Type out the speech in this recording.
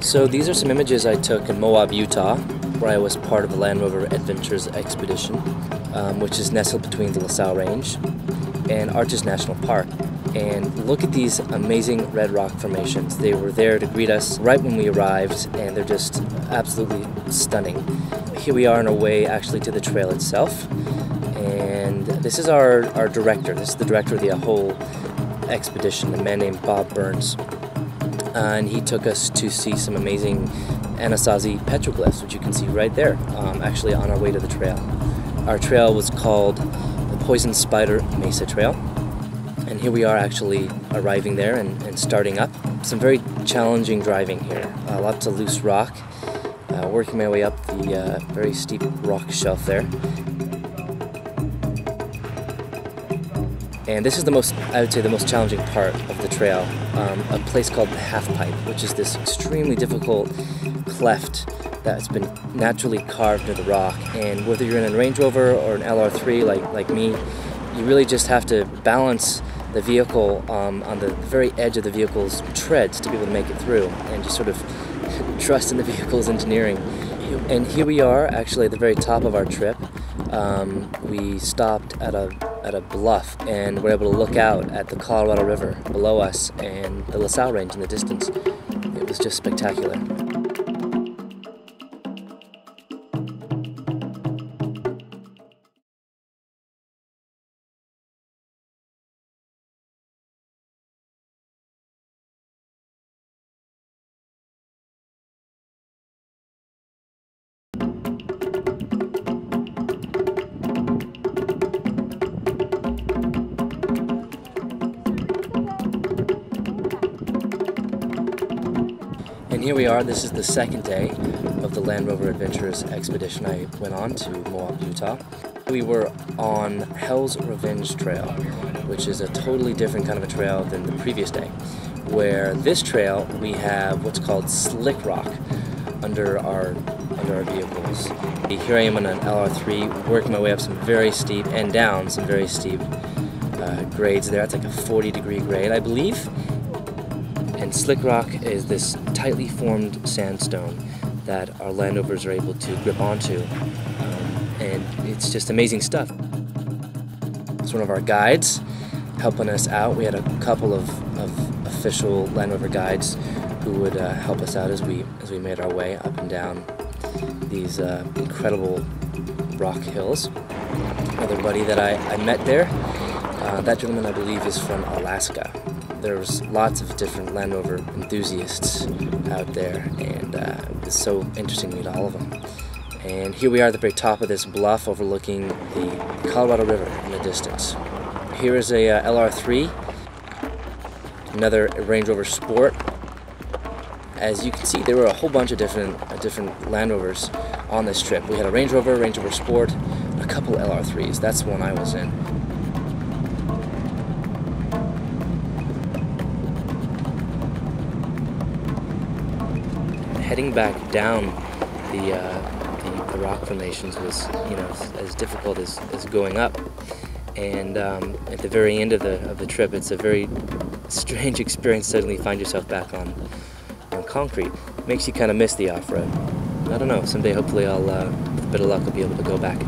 So these are some images I took in Moab, Utah, where I was part of the Land Rover Adventures expedition, which is nestled between the LaSalle Range and Arches National Park. And look at these amazing red rock formations. They were there to greet us right when we arrived, and they're just absolutely stunning. Here we are on our way actually to the trail itself, and this is our director. This is the director of the whole expedition, a man named Bob Burns. And he took us to see some amazing Anasazi petroglyphs, which you can see right there, actually on our way to the trail. Our trail was called the Poison Spider Mesa Trail, and here we are actually arriving there and starting up. Some very challenging driving here, lots of loose rock, working my way up the very steep rock shelf there. And this is I would say, the most challenging part of the trail, a place called the Half Pipe, which is this extremely difficult cleft that's been naturally carved into the rock. And whether you're in a Range Rover or an LR3 like me, you really just have to balance the vehicle on the very edge of the vehicle's treads to be able to make it through, and just sort of trust in the vehicle's engineering. And here we are, actually at the very top of our trip. We stopped at a bluff and were able to look out at the Colorado River below us and the LaSalle Range in the distance. It was just spectacular. And here we are. This is the second day of the Land Rover Adventures expedition I went on to Moab, Utah. We were on Hell's Revenge Trail, which is a totally different kind of a trail than the previous day, where this trail we have what's called slick rock under our vehicles. Here I am on an LR3 working my way up some very steep and down some very steep grades there. It's like a 40-degree grade, I believe. And slick rock is this tightly formed sandstone that our Land Rovers are able to grip onto, and it's just amazing stuff. It's one of our guides helping us out. We had a couple of official Land Rover guides who would help us out as we made our way up and down these incredible rock hills. Another buddy that I met there, that gentleman I believe is from Alaska. There's lots of different Land Rover enthusiasts out there, and it was so interesting to meet all of them. And here we are at the very top of this bluff overlooking the Colorado River in the distance. Here is a LR3, another Range Rover Sport. As you can see, there were a whole bunch of different Land Rovers on this trip. We had a Range Rover Sport, a couple LR3s. That's the one I was in. Heading back down the rock formations was, as difficult as going up. And at the very end of the trip, it's a very strange experience to suddenly find yourself back on concrete. It makes you kind of miss the off-road. I don't know, someday hopefully I'll, with a bit of luck, I'll be able to go back.